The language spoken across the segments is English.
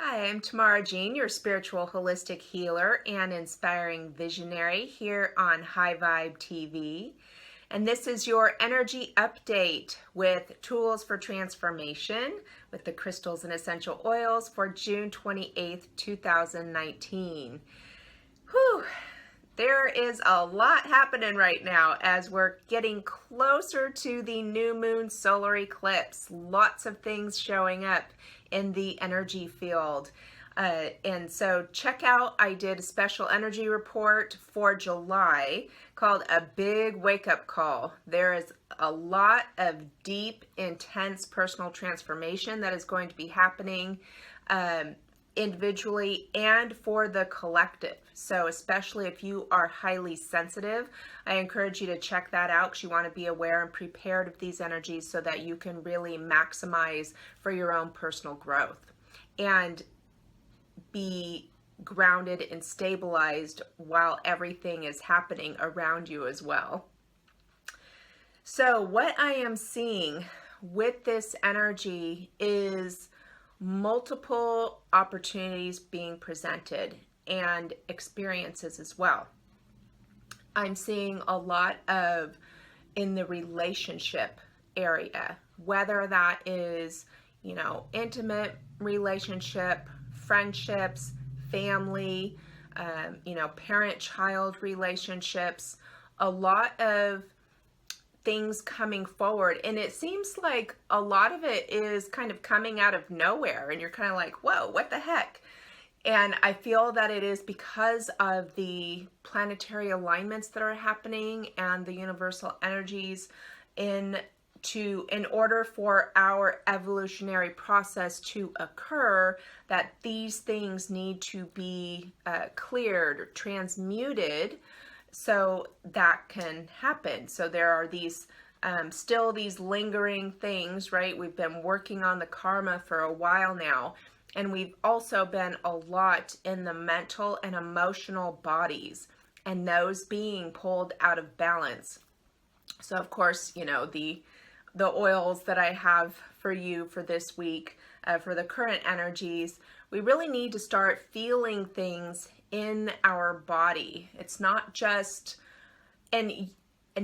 Hi, I'm Tamara Jean, your spiritual holistic healer and inspiring visionary here on High Vibe TV. And this is your energy update with tools for transformation with the crystals and essential oils for June 28th, 2019. Whew, there is a lot happening right now as we're getting closer to the new moon solar eclipse. Lots of things showing up in the energy field. And so check out, I did a special energy report for July called A Big Wake Up Call. There is a lot of deep, intense personal transformation that is going to be happening individually and for the collective. So especially if you are highly sensitive, I encourage you to check that out because you want to be aware and prepared of these energies so that you can really maximize for your own personal growth and be grounded and stabilized while everything is happening around you as well. So what I am seeing with this energy is multiple opportunities being presented and experiences as well. I'm seeing a lot of in the relationship area, whether that is, intimate relationship, friendships, family, parent-child relationships, a lot of things coming forward, and it seems like a lot of it is kind of coming out of nowhere and you're kind of like, whoa, what the heck? And I feel that it is because of the planetary alignments that are happening and the universal energies in order for our evolutionary process to occur, that these things need to be cleared or transmuted so that can happen. So there are these still these lingering things, right? We've been working on the karma for a while now, and we've also been a lot in the mental and emotional bodies and those being pulled out of balance. So of course, the oils that I have for you for this week, for the current energies, we really need to start feeling things in our body. It's not just, and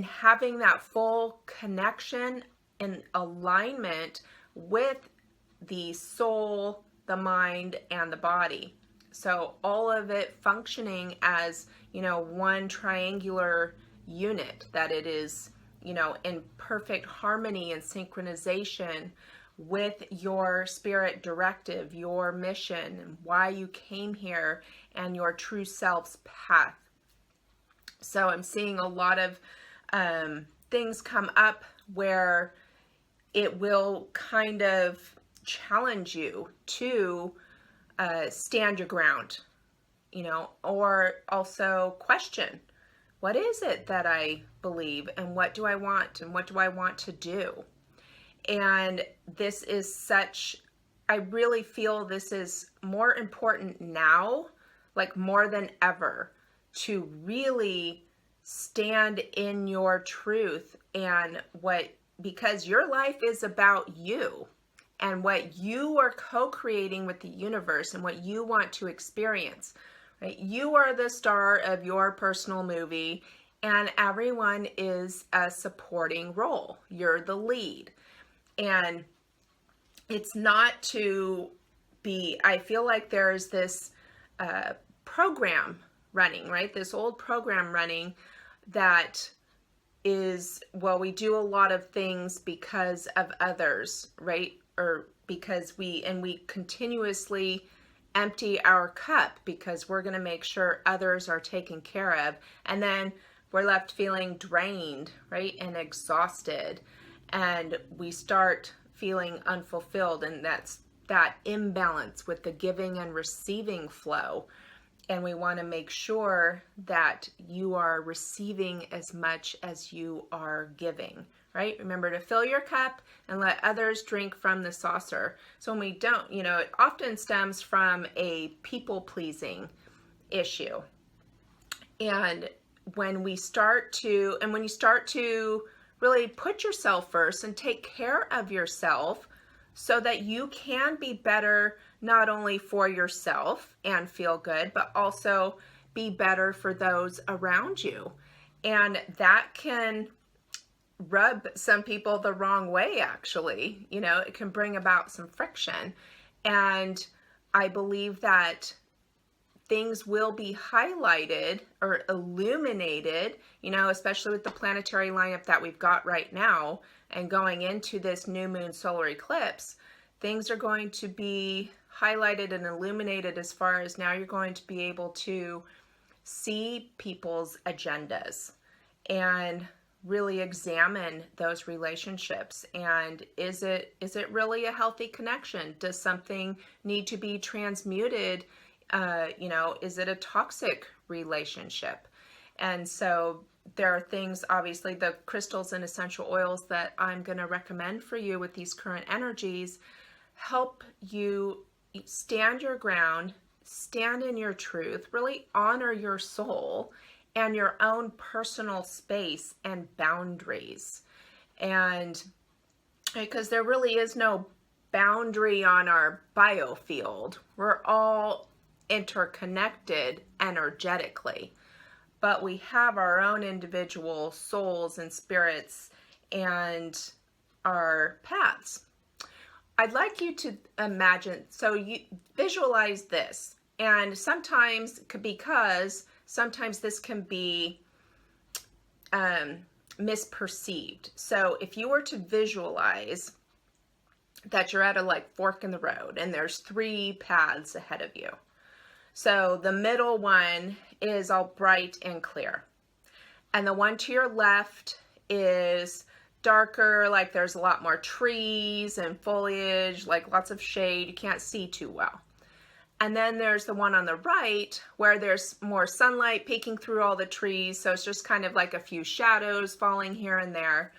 having that full connection and alignment with the soul, the mind, and the body. So all of it functioning as, one triangular unit, that it is, in perfect harmony and synchronization with your spirit directive, your mission, and why you came here, and your true self's path. So I'm seeing a lot of things come up where it will kind of challenge you to stand your ground, or also question, what is it that I believe, and what do I want, and what do I want to do? And this is I really feel this is more important now, like more than ever, to really stand in your truth and because your life is about you and what you are co-creating with the universe and what you want to experience, right? You are the star of your personal movie, and everyone is a supporting role. You're the lead. And it's not to be, I feel like there's this program running, right? This old program running that is, well, we do a lot of things because of others, right? Or because we continuously empty our cup because we're going to make sure others are taken care of. And then we're left feeling drained, right? And exhausted. And we start feeling unfulfilled, and that's that imbalance with the giving and receiving flow. And we want to make sure that you are receiving as much as you are giving, right? Remember to fill your cup and let others drink from the saucer. So when we don't, it often stems from a people-pleasing issue. And when you start to really put yourself first and take care of yourself, so that you can be better, not only for yourself and feel good, but also be better for those around you. And that can rub some people the wrong way, actually. It can bring about some friction. And I believe that things will be highlighted or illuminated, especially with the planetary lineup that we've got right now and going into this new moon solar eclipse. Things are going to be highlighted and illuminated as far as now you're going to be able to see people's agendas and really examine those relationships. And is it really a healthy connection? Does something need to be transmuted? Is it a toxic relationship? And so there are things, obviously, the crystals and essential oils that I'm going to recommend for you with these current energies help you stand your ground, stand in your truth, really honor your soul and your own personal space and boundaries. And because there really is no boundary on our biofield, we're all interconnected energetically, but we have our own individual souls and spirits and our paths. I'd like you to imagine, so you visualize this, and sometimes, because sometimes this can be misperceived. So if you were to visualize that you're at a fork in the road and there's 3 paths ahead of you. So the middle one is all bright and clear. And the one to your left is darker, there's a lot more trees and foliage, lots of shade. You can't see too well. And then there's the one on the right where there's more sunlight peeking through all the trees. So it's just kind of like a few shadows falling here and there.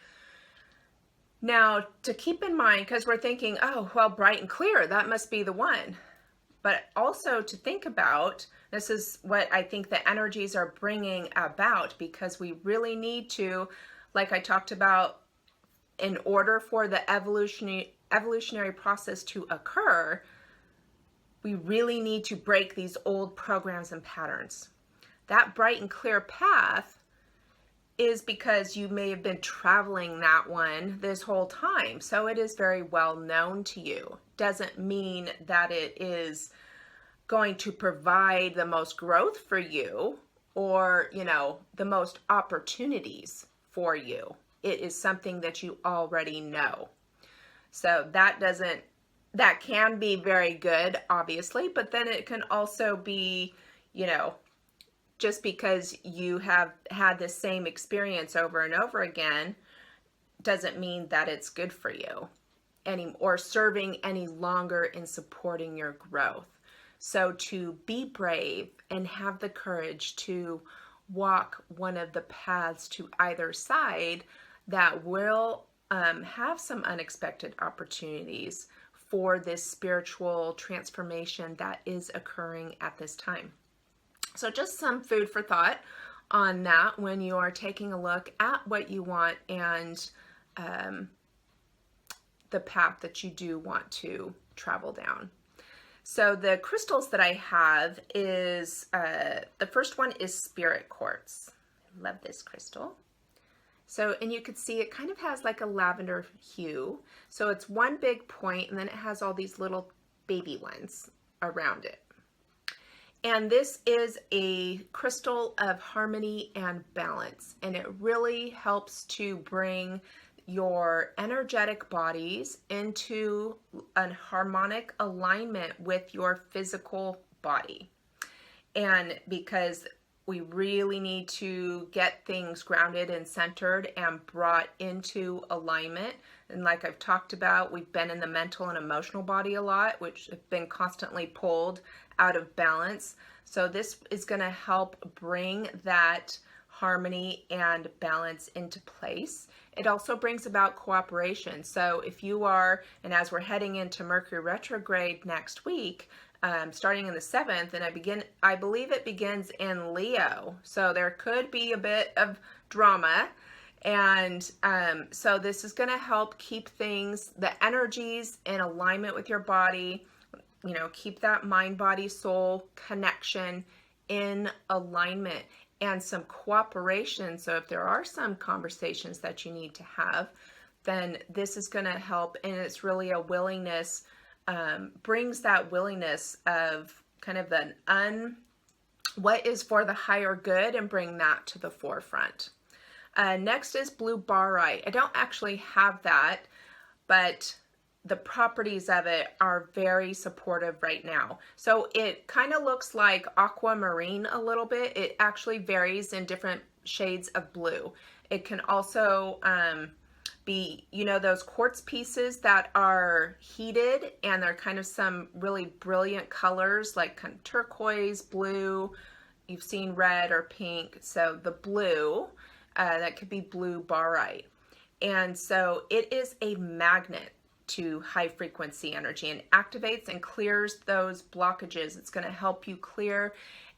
Now, to keep in mind, because we're thinking, oh, well, bright and clear, that must be the one. But also to think about, this is what I think the energies are bringing about, because we really need to, like I talked about, in order for the evolutionary process to occur, we really need to break these old programs and patterns. That bright and clear path is because you may have been traveling that one this whole time. So it is very well known to you. Doesn't mean that it is going to provide the most growth for you or, the most opportunities for you. It is something that you already know. So that can be very good, obviously, but then it can also be, just because you have had the same experience over and over again doesn't mean that it's good for you or serving any longer in supporting your growth. So to be brave and have the courage to walk one of the paths to either side that will have some unexpected opportunities for this spiritual transformation that is occurring at this time. So just some food for thought on that when you are taking a look at what you want and the path that you do want to travel down. So the crystals that I have is, the first one is spirit quartz. I love this crystal. So, and you could see it kind of has like a lavender hue. So it's one big point and then it has all these little baby ones around it. And this is a crystal of harmony and balance. And it really helps to bring your energetic bodies into a harmonic alignment with your physical body. And because we really need to get things grounded and centered and brought into alignment. And like I've talked about, we've been in the mental and emotional body a lot, which have been constantly pulled out of balance. So this is going to help bring that harmony and balance into place. It also brings about cooperation. So if you are, and as we're heading into Mercury retrograde next week, starting in the 7th, and I believe it begins in Leo. So there could be a bit of drama And so this is going to help keep things, the energies in alignment with your body, you know, keep that mind, body, soul connection in alignment and some cooperation. So if there are some conversations that you need to have, then this is going to help. And it's really a willingness, brings that willingness of kind of what is for the higher good, and bring that to the forefront. Next is blue barite. I don't actually have that, but the properties of it are very supportive right now. So it kind of looks like aquamarine a little bit. It actually varies in different shades of blue. It can also be, you know, those quartz pieces that are heated and they're kind of some really brilliant colors, like kind of turquoise, blue. You've seen red or pink. So the blue, that could be blue barite. And so it is a magnet to high frequency energy and activates and clears those blockages. It's going to help you clear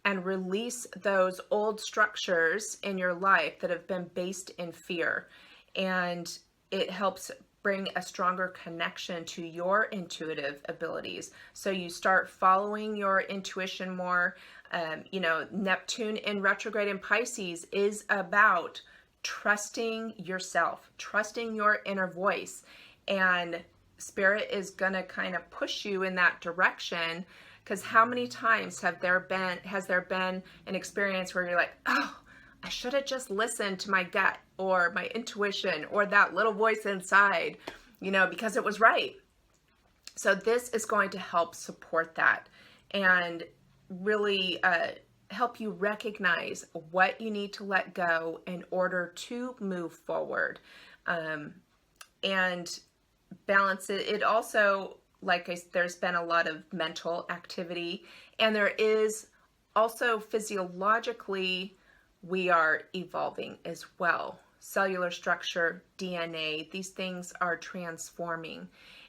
and release those old structures in your life that have been based in fear. And it helps bring a stronger connection to your intuitive abilities. So you start following your intuition more. You know, Neptune in retrograde in Pisces is about trusting yourself, trusting your inner voice. And Spirit is going to kind of push you in that direction, because how many times has there been an experience where you're like, oh, I should have just listened to my gut or my intuition or that little voice inside, you know, because it was right. So this is going to help support that and really help you recognize what you need to let go in order to move forward, and balance it. It also, there's been a lot of mental activity, and there is also physiologically, we are evolving as well. Cellular structure, DNA, these things are transforming,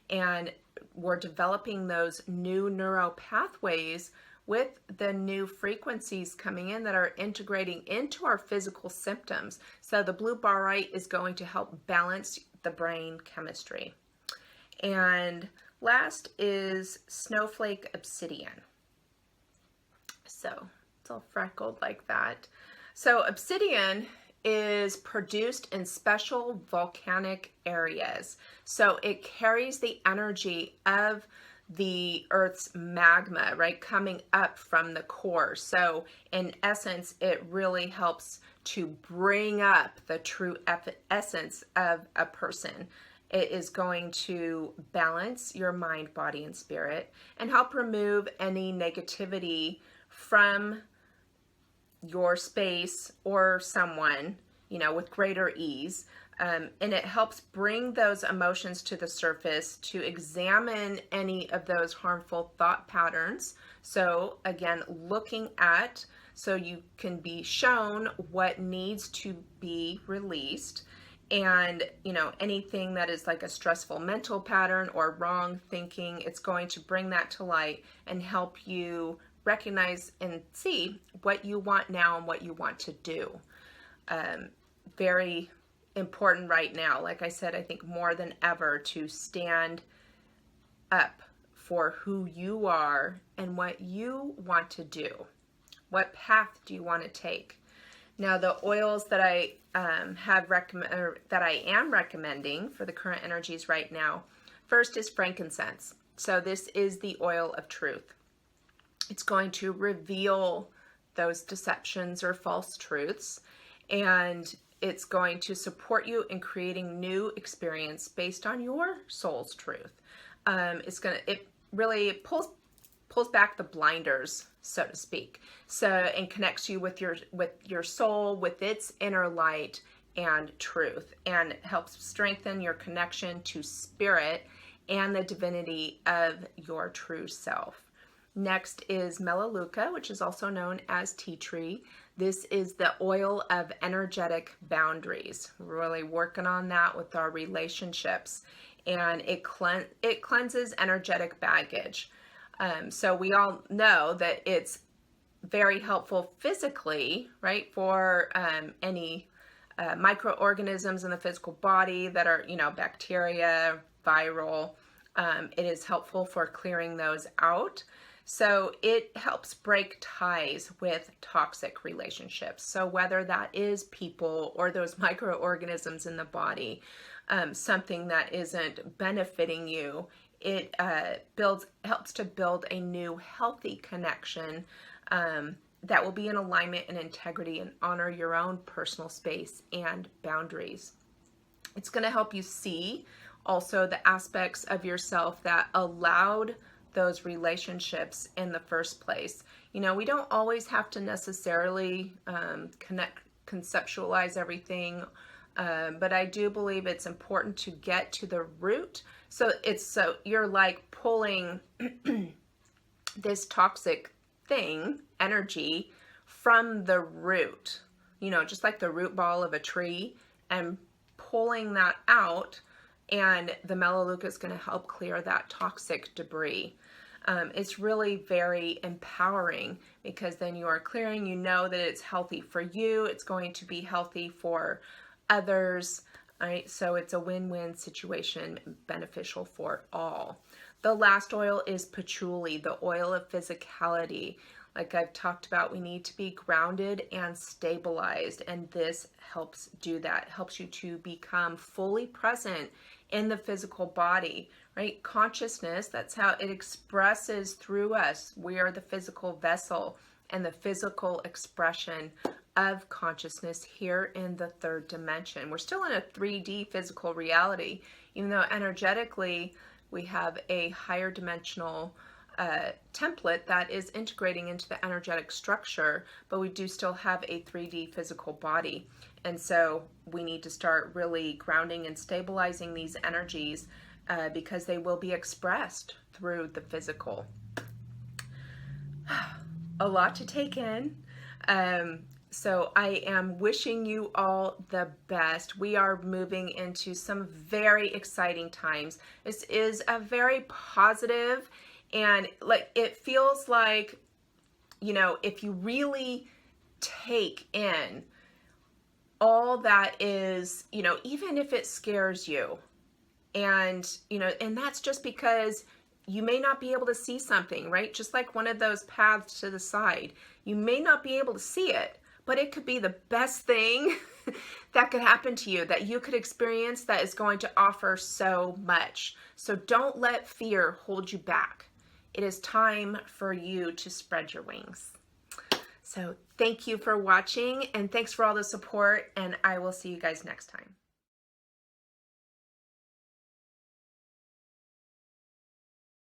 and we're developing those new neural pathways with the new frequencies coming in that are integrating into our physical symptoms. So the blue barite is going to help balance the brain chemistry. And last is snowflake obsidian. So it's all freckled like that. So obsidian is produced in special volcanic areas. So it carries the energy of the Earth's magma, right, coming up from the core. So in essence, it really helps to bring up the true essence of a person. It is going to balance your mind, body, and spirit, and help remove any negativity from your space or someone, you know, with greater ease. And it helps bring those emotions to the surface to examine any of those harmful thought patterns. So again, looking at, so you can be shown what needs to be released, and, you know, anything that is like a stressful mental pattern or wrong thinking, it's going to bring that to light and help you recognize and see what you want now and what you want to do. Very important right now. Like I said, I think more than ever to stand up for who you are and what you want to do. What path do you want to take? Now, the oils that I that I am recommending for the current energies right now, first is frankincense. So this is the oil of truth. It's going to reveal those deceptions or false truths, and it's going to support you in creating new experience based on your soul's truth. It really pulls back the blinders, so to speak. So, and connects you with your soul, with its inner light and truth, and helps strengthen your connection to spirit and the divinity of your true self. Next is Melaleuca, which is also known as tea tree. This is the oil of energetic boundaries. We're really working on that with our relationships, and it cleanses energetic baggage. So we all know that it's very helpful physically, right, for any microorganisms in the physical body that are, bacteria, viral. It is helpful for clearing those out. So it helps break ties with toxic relationships. So whether that is people or those microorganisms in the body, something that isn't benefiting you, it helps to build a new healthy connection that will be in alignment and integrity and honor your own personal space and boundaries. It's going to help you see also the aspects of yourself that allowed those relationships in the first place. We don't always have to necessarily conceptualize everything, but I do believe it's important to get to the root. So you're like pulling this toxic energy from the root, just like the root ball of a tree, and pulling that out, and the Melaleuca is going to help clear that toxic debris. It's really very empowering, because then you are clearing, that it's healthy for you, it's going to be healthy for others, right? So it's a win-win situation, beneficial for all. The last oil is patchouli, the oil of physicality. Like I've talked about, we need to be grounded and stabilized, and this helps do that. It helps you to become fully present in the physical body, right? Consciousness, that's how it expresses through us. We are the physical vessel and the physical expression of consciousness here in the third dimension. We're still in a 3D physical reality, even though energetically we have a higher dimensional template that is integrating into the energetic structure, but we do still have a 3D physical body. And so we need to start really grounding and stabilizing these energies because they will be expressed through the physical. A lot to take in. So I am wishing you all the best. We are moving into some very exciting times. This is a very positive, and it feels like, if you really take in all that is, even if it scares you, and that's just because you may not be able to see something, right? Just like one of those paths to the side, you may not be able to see it, but it could be the best thing that could happen to you, that you could experience, that is going to offer so much. So don't let fear hold you back. It is time for you to spread your wings. So thank you for watching, and thanks for all the support, and I will see you guys next time.